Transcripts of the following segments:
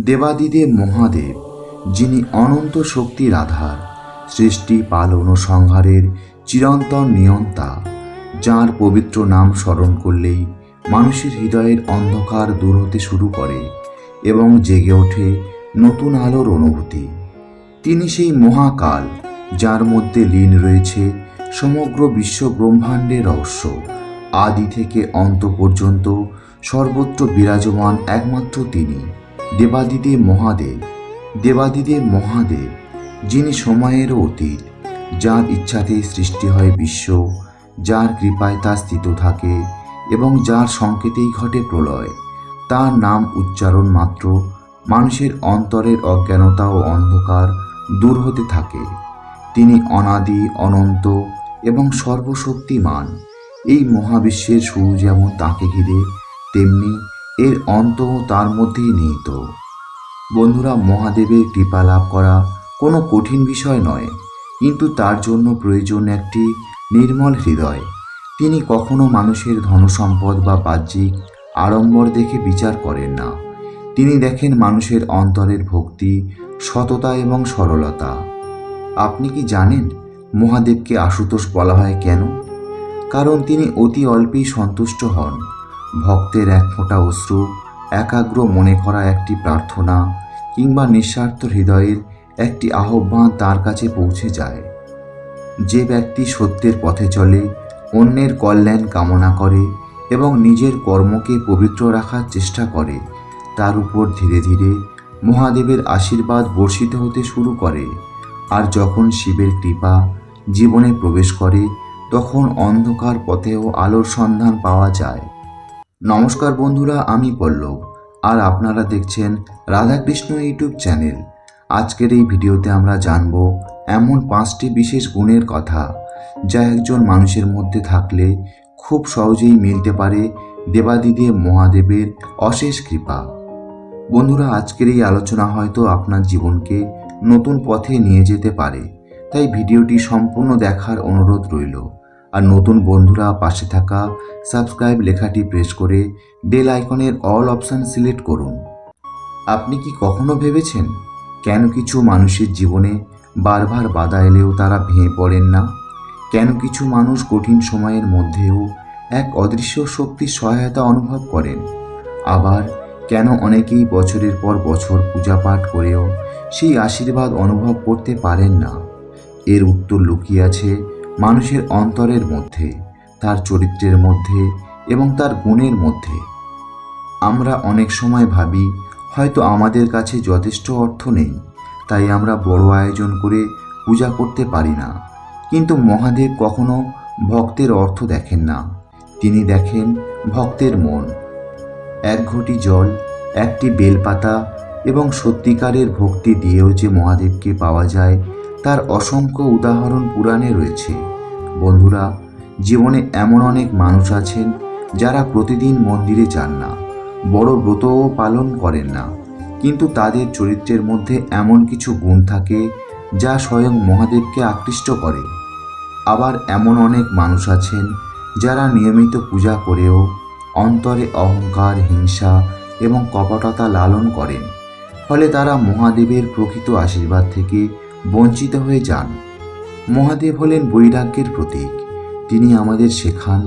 দেবাদিদেব মহাদেব, যিনি অনন্ত শক্তির আধার, সৃষ্টি পালন ও সংহারের চিরন্তন নিয়ন্তা, যাঁর পবিত্র নাম স্মরণ করলেই মানুষের হৃদয়ের অন্ধকার দূর হতে শুরু করে এবং জেগে ওঠে নতুন আলোর অনুভূতি। তিনি সেই মহাকাল, যার মধ্যে লীন রয়েছে সমগ্র বিশ্ব ব্রহ্মাণ্ডের রহস্য। আদি থেকে অন্ত পর্যন্ত সর্বত্র বিরাজমান একমাত্র তিনি, দেবাদিদেব মহাদেব। দেবাদিদেব মহাদেব, যিনি সময়েরও অতীত, যার ইচ্ছাতেই সৃষ্টি হয় বিশ্ব, যার কৃপায় তা স্থিত থাকে এবং যার সংকেতেই ঘটে প্রলয়। তার নাম উচ্চারণ মাত্র মানুষের অন্তরের অজ্ঞানতা ও অন্ধকার দূর হতে থাকে। তিনি অনাদি, অনন্ত এবং সর্বশক্তিমান। এই মহাবিশ্বের শুরু যেমন তাঁকে ঘিরে, তেমনি এর অন্তও তার মধ্যেই নিহিত। বন্ধুরা, মহাদেবের কৃপা লাভ করা কোনো কঠিন বিষয় নয়, কিন্তু তার জন্য প্রয়োজন একটি নির্মল হৃদয়। তিনি কখনো মানুষের ধনসম্পদ বা বাহ্যিক আড়ম্বর দেখে বিচার করেন না। তিনি দেখেন মানুষের অন্তরের ভক্তি, সততা এবং সরলতা। আপনি কি জানেন মহাদেবকে আশুতোষ বলা হয় কেন? কারণ তিনি অতি অল্পেই সন্তুষ্ট হন। ভক্তের এক ফোঁটা অশ্রু, একাগ্র মনে করা একটি প্রার্থনা কিংবা নিঃস্বার্থ হৃদয়ের একটি আহ্বান তার কাছে পৌঁছে যায়। যে ব্যক্তি সত্যের পথে চলে, অন্যের কল্যাণ কামনা করে এবং নিজের কর্মকে পবিত্র রাখার চেষ্টা করে, তার উপর ধীরে ধীরে মহাদেবের আশীর্বাদ বর্ষিত হতে শুরু করে। আর যখন শিবের কৃপা জীবনে প্রবেশ করে, তখন অন্ধকার পথেও আলোর সন্ধান পাওয়া যায়। নমস্কার বন্ধুরা, আমি পল্লব, আর আপনারা দেখছেন রাধাকৃষ্ণ ইউটিউব চ্যানেল। আজকের এই ভিডিওতে আমরা জানব এমন 5টি বিশেষ গুণের কথা, যা একজন মানুষের মধ্যে থাকলে খুব সহজেই মিলতে পারে দেবাদিদেব মহাদেবের অশেষ কৃপা। বন্ধুরা, আজকের এই আলোচনা হয়তো আপনার জীবনকে নতুন পথে নিয়ে যেতে পারে, তাই ভিডিওটি সম্পূর্ণ দেখার অনুরোধ রইল। আর নতুন বন্ধুরা পাশে থাকা সাবস্ক্রাইব লেখাটি প্রেস করে বেল আইকনের অল অপশান সিলেক্ট করুন। আপনি কি কখনো ভেবেছেন কেন কিছু মানুষের জীবনে বারবার বাধা এলেও তারা ভেঙে পড়েন না? কেন কিছু মানুষ কঠিন সময়ের মধ্যেও এক অদৃশ্য শক্তির সহায়তা অনুভব করেন? আবার কেন অনেকেই বছরের পর বছর পূজা পাঠ করেও সেই আশীর্বাদ অনুভব করতে পারেন না? এর উত্তর লুকিয়ে আছে মানুষের অন্তরের মধ্যে, তার চরিত্রের মধ্যে এবং তার গুণের মধ্যে। আমরা অনেক সময় ভাবি হয়তো আমাদের কাছে যথেষ্ট অর্থ নেই, তাই আমরা বড় আয়োজন করে পূজা করতে পারি না। কিন্তু মহাদেব কখনো ভক্তের অর্থ দেখেন না, তিনি দেখেন ভক্তের মন। এক ঘটি জল, একটি বেলপাতা এবং সত্যিকারের ভক্তি দিয়েও যে মহাদেবকে পাওয়া যায়, তার অসংখ্য উদাহরণ পুরাণে রয়েছে। বন্ধুরা, জীবনে এমন অনেক মানুষ আছেন যারা প্রতিদিন মন্দিরে যান না, বড় ব্রতও পালন করেন না, কিন্তু তাদের চরিত্রের মধ্যে এমন কিছু গুণ থাকে যা স্বয়ং মহাদেবকে আকৃষ্ট করে। আবার এমন অনেক মানুষ আছেন যারা নিয়মিত পূজা করেও অন্তরে অহংকার, হিংসা এবং কপটতা লালন করেন, ফলে তারা মহাদেবের প্রকৃত আশীর্বাদ থেকে বঞ্চিত হয়ে যান। মহাদেব হলেন বৈরাগ্যের প্রতীক। তিনি আমাদের শেখান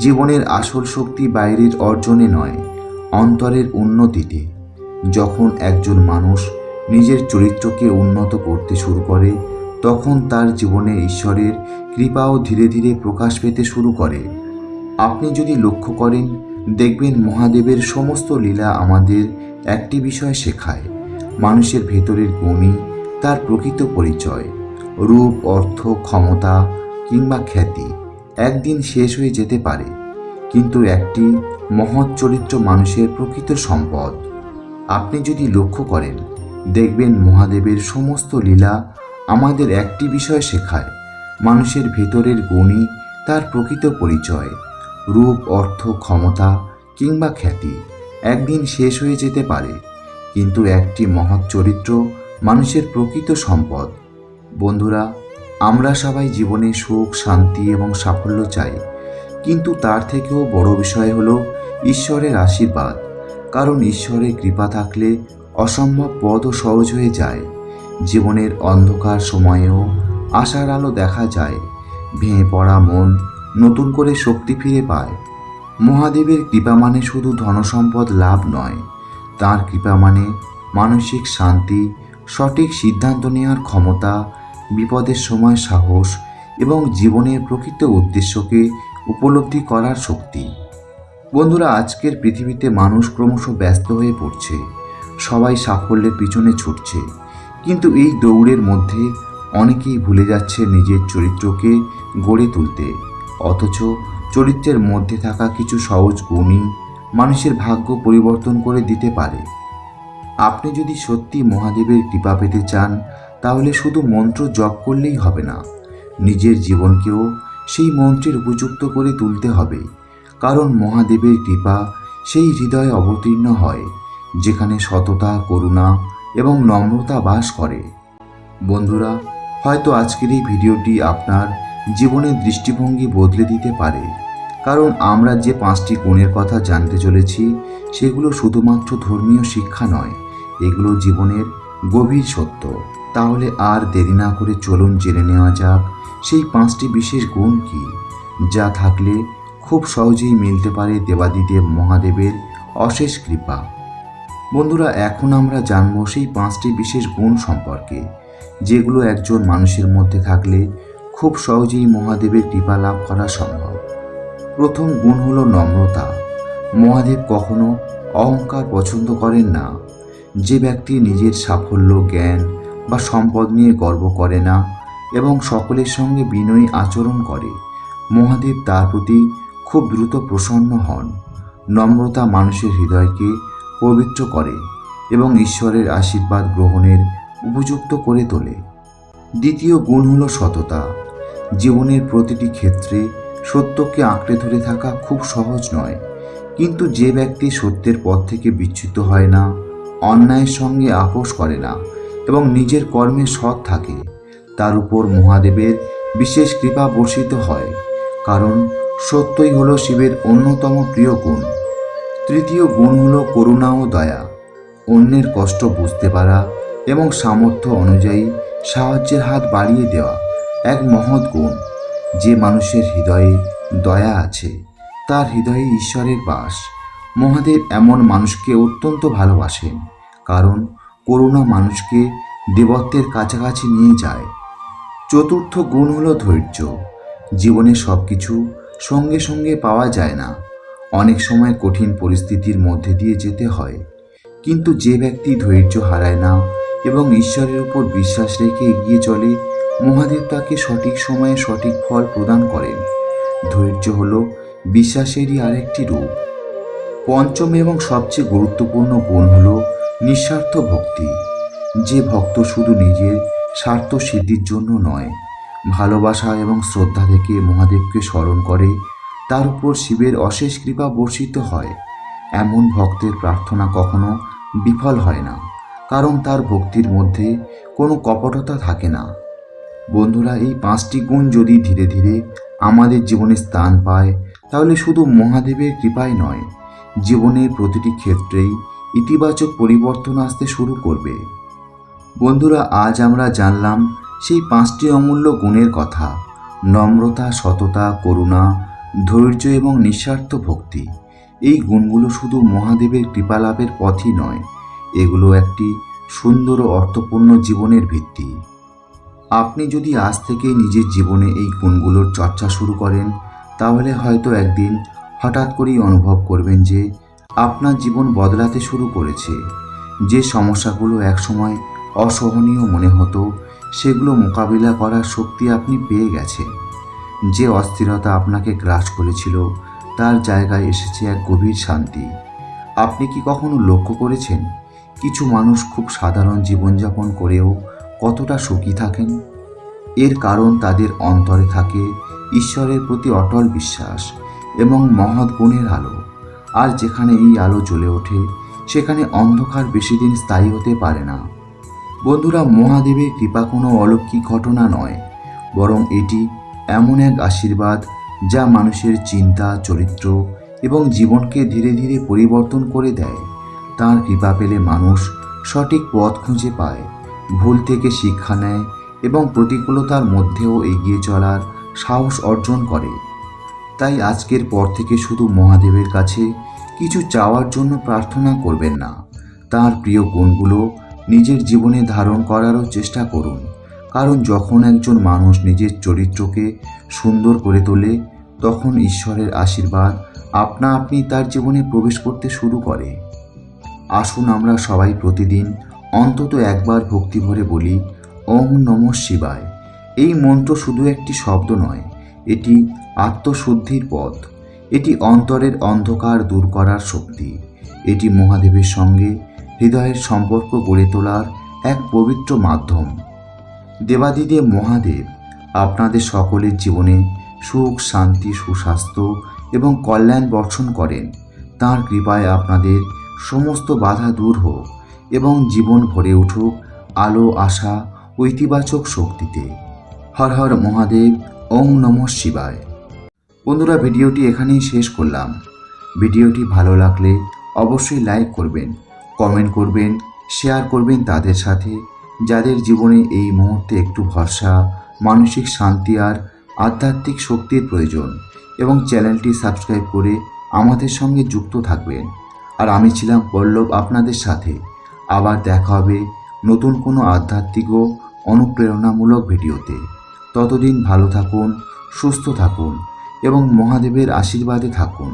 জীবনের আসল শক্তি বাইরের অর্জনে নয়, অন্তরের উন্নতিতে। যখন একজন মানুষ নিজের চরিত্রকে উন্নত করতে শুরু করে, তখন তার জীবনে ঈশ্বরের কৃপাও ধীরে ধীরে প্রকাশ পেতে শুরু করে। আপনি যদি লক্ষ্য করেন, দেখবেন মহাদেবের সমস্ত লীলা আমাদের একটি বিষয় শেখায়: মানুষের ভেতরের গুণই তার প্রকৃত পরিচয়। রূপ, অর্থ, ক্ষমতা কিংবা খ্যাতি একদিন শেষ হয়ে যেতে পারে, কিন্তু একটি মহৎ চরিত্র মানুষের প্রকৃত সম্পদ। আপনি যদি লক্ষ্য করেন, দেখবেন মহাদেবের সমস্ত লীলা আমাদের একটি বিষয় শেখায়: মানুষের ভেতরের গুণই তার প্রকৃত পরিচয়। রূপ, অর্থ, ক্ষমতা কিংবা খ্যাতি একদিন শেষ হয়ে যেতে পারে, কিন্তু একটি মহৎ চরিত্র মানুষের প্রকৃত সম্পদ। বন্ধুরা, আমরা সবাই জীবনে সুখ, শান্তি এবং সাফল্য চাই, কিন্তু তার থেকেও বড় বিষয় হলো ঈশ্বরের আশীর্বাদ। কারণ ঈশ্বরের কৃপা থাকলে অসম্ভব পথও সহজ হয়ে যায়। জীবনের অন্ধকার সময়েও আশার আলো দেখা যায়। ভেঙে পড়া মন নতুন করে শক্তি ফিরে পায়। মহাদেবের কৃপা মানে শুধু ধনসম্পদ লাভ নয়, তাঁর কৃপা মানে মানসিক শান্তি, সঠিক সিদ্ধান্ত নেওয়ার ক্ষমতা, বিপদের সময় সাহস এবং জীবনের প্রকৃত উদ্দেশ্যকে উপলব্ধি করার শক্তি। বন্ধুরা, আজকের পৃথিবীতে মানুষ ক্রমশ ব্যস্ত হয়ে পড়ছে। সবাই সাফল্যের পিছনে ছুটছে, কিন্তু এই দৌড়ের মধ্যে অনেকেই ভুলে যাচ্ছে নিজের চরিত্রকে গড়ে তুলতে। অথচ চরিত্রের মধ্যে থাকা কিছু সহজ গুণই মানুষের ভাগ্য পরিবর্তন করে দিতে পারে। আপনি যদি সত্যি মহাদেবের কৃপা পেতে চান, তাহলে শুধু মন্ত্র জপ করলেই হবে না, নিজের জীবনকেও সেই মন্ত্রের উপযুক্ত করে তুলতে হবে। কারণ মহাদেবের কৃপা সেই হৃদয়ে অবতীর্ণ হয় যেখানে সততা, করুণা এবং নম্রতা বাস করে। বন্ধুরা, হয়তো আজকের এই ভিডিওটি আপনার জীবনের দৃষ্টিভঙ্গি বদলে দিতে পারে। কারণ আমরা যে 5টি গুণের কথা জানতে চলেছি, সেগুলো শুধুমাত্র ধর্মীয় শিক্ষা নয়, এগুলো জীবনের গভীর সত্য। তাহলে আর দেরি না করে চলুন জেনে নেওয়া যাক সেই 5টি বিশেষ গুণ কি, যা থাকলে খুব সহজেই মিলতে পারে দেবাদিদেব মহাদেবের অশেষ কৃপা। বন্ধুরা, এখন আমরা জানব সেই 5টি বিশেষ গুণ সম্পর্কে, যেগুলো একজন মানুষের মধ্যে থাকলে খুব সহজেই মহাদেবের কৃপা লাভ করা সম্ভব। প্রথম গুণ হলো নম্রতা। মহাদেব কখনো অহংকার পছন্দ করেন না। যে ব্যক্তি নিজের সাফল্য, জ্ঞান বা সম্পদ নিয়ে গর্ব করে না এবং সকলের সঙ্গে বিনয়ী আচরণ করে, মহাদেব তার প্রতি খুব দ্রুত প্রসন্ন হন। নম্রতা মানুষের হৃদয়কে পবিত্র করে এবং ঈশ্বরের আশীর্বাদ গ্রহণের উপযুক্ত করে তোলে। দ্বিতীয় গুণ হলো সততা। জীবনের প্রতিটি ক্ষেত্রে সত্যকে আঁকড়ে ধরে থাকা খুব সহজ নয়, কিন্তু যে ব্যক্তি সত্যের পথ থেকে বিচ্যুত হয় না, অন্যায়ের সঙ্গে আপোষ করে না এবং নিজের কর্মে সৎ থাকে, তার উপর মহাদেবের বিশেষ কৃপা বর্ষিত হয়। কারণ সত্যই হলো শিবের অন্যতম প্রিয় গুণ। তৃতীয় গুণ হলো করুণা ও দয়া। অন্যের কষ্ট বুঝতে পারা এবং সামর্থ্য অনুযায়ী সাহায্যের হাত বাড়িয়ে দেওয়া এক মহৎ গুণ। যে মানুষের হৃদয়ে দয়া আছে, তার হৃদয়ে ঈশ্বরের বাস। মহাদেব এমন মানুষকে অত্যন্ত ভালোবাসেন, কারণ করুণা মানুষকে দেবত্বের কাছাকাছি নিয়ে যায়। চতুর্থ গুণ হলো ধৈর্য। জীবনে সব কিছু সঙ্গে সঙ্গে পাওয়া যায় না, অনেক সময় কঠিন পরিস্থিতির মধ্যে দিয়ে যেতে হয়। কিন্তু যে ব্যক্তি ধৈর্য হারায় না এবং ঈশ্বরের উপর বিশ্বাস রেখে এগিয়ে চলে, মহাদেব তাকে সঠিক সময়ে সঠিক ফল প্রদান করেন। ধৈর্য হলো বিশ্বাসেরই আরেকটি রূপ। পঞ্চম এবং সবচেয়ে গুরুত্বপূর্ণ গুণ হলো নিঃস্বার্থ ভক্তি। যে ভক্ত শুধু নিজের স্বার্থ সিদ্ধির জন্য নয়, ভালোবাসা এবং শ্রদ্ধা থেকে মহাদেবকে স্মরণ করে, তার উপর শিবের অশেষ কৃপা বর্ষিত হয়। এমন ভক্তের প্রার্থনা কখনো বিফল হয় না, কারণ তার ভক্তির মধ্যে কোনো কপটতা থাকে না। বন্ধুরা, এই 5টি গুণ যদি ধীরে ধীরে আমাদের জীবনে স্থান পায়, তাহলে শুধু মহাদেবের কৃপাই নয়, জীবনের প্রতিটি ক্ষেত্রেই ইতিবাচক পরিবর্তন আসতে শুরু করবে। বন্ধুরা, আজ আমরা জানলাম সেই 5টি অমূল্য গুণের কথা: নম্রতা, সততা, করুণা, ধৈর্য এবং নিঃস্বার্থ ভক্তি। এই গুণগুলো শুধু মহাদেবের কৃপা লাভের পথই নয়, এগুলো একটি সুন্দর ও অর্থপূর্ণ জীবনের ভিত্তি। আপনি যদি আজ থেকে নিজের জীবনে এই গুণগুলোর চর্চা শুরু করেন, তাহলে হয়তো একদিন হঠাৎ করেই অনুভব করবেন যে আপনার জীবন বদলাতে শুরু করেছে। যে সমস্যাগুলো একসময় অসহনীয় মনে হতো, সেগুলো মোকাবিলা করার শক্তি আপনি পেয়ে গেছেন। যে অস্থিরতা আপনাকে গ্রাস করেছিল, তার জায়গায় এসেছে এক গভীর শান্তি। আপনি কি কখনো লক্ষ্য করেছেন কিছু মানুষ খুব সাধারণ জীবনযাপন করেও কতটা সুখী থাকেন? এর কারণ তাদের অন্তরে থাকে ঈশ্বরের প্রতি অটল বিশ্বাস এবং মহৎ গুণের আলো। আর যেখানে এই আলো জ্বলে ওঠে, সেখানে অন্ধকার বেশি দিন স্থায়ী হতে পারে না। বন্ধুরা, মহাদেবের কৃপা কোনো অলৌকিক ঘটনা নয়, বরং এটি এমন এক আশীর্বাদ যা মানুষের চিন্তা, চরিত্র এবং জীবনকে ধীরে ধীরে পরিবর্তন করে দেয়। তাঁর কৃপা পেলে মানুষ সঠিক পথ খুঁজে পায়, ভুল থেকে শিক্ষা নেয় এবং প্রতিকূলতার মধ্যেও এগিয়ে চলার সাহস অর্জন করে। তাই আজকের পর থেকে শুধু মহাদেবের কাছে কিছু চাওয়ার জন্য প্রার্থনা করবেন না, তার প্রিয় গুণগুলো নিজের জীবনে ধারণ করারও চেষ্টা করুন। কারণ যখন একজন মানুষ নিজের চরিত্রকে সুন্দর করে তোলে, তখন ঈশ্বরের আশীর্বাদ আপনা আপনি তার জীবনে প্রবেশ করতে শুরু করে। আসুন আমরা সবাই প্রতিদিন অন্তত একবার ভক্তি ভরে বলি, ওম নমঃ শিবায়। এই মন্ত্র শুধু একটি শব্দ নয়, এটি আত্মশুদ্ধির পথ, এটি অন্তরের অন্ধকার দূর করার শক্তি, এটি মহাদেবের সঙ্গে হৃদয়ের সম্পর্ক গড়ে তোলার এক পবিত্র মাধ্যম। দেবাদিদেব মহাদেব আপনাদের সকলের জীবনে সুখ, শান্তি, সুস্বাস্থ্য এবং কল্যাণ বর্ষণ করেন। তাঁর কৃপায় আপনাদের সমস্ত বাধা দূর হোক এবং জীবন ভরে উঠুক আলো, আশা ও ইতিবাচক শক্তিতে। হর হর মহাদেব, ওম নমঃ শিবায়। বন্ধুরা, ভিডিওটি এখানেই শেষ করলাম। ভিডিওটি ভালো লাগলে অবশ্যই লাইক করবেন, কমেন্ট করবেন, শেয়ার করবেন তাদের সাথে যাদের জীবনে এই মুহূর্তে একটু ভরসা, মানসিক শান্তি আর আধ্যাত্মিক শক্তির প্রয়োজন, এবং চ্যানেলটি সাবস্ক্রাইব করে আমাদের সঙ্গে যুক্ত থাকবেন। আর আমি ছিলাম পল্লব আপনাদের সাথে। আবার দেখা হবে নতুন কোনো আধ্যাত্মিক ও অনুপ্রেরণামূলক ভিডিওতে। ততদিন ভালো থাকুন, সুস্থ থাকুন এবং মহাদেবের আশীর্বাদে থাকুন।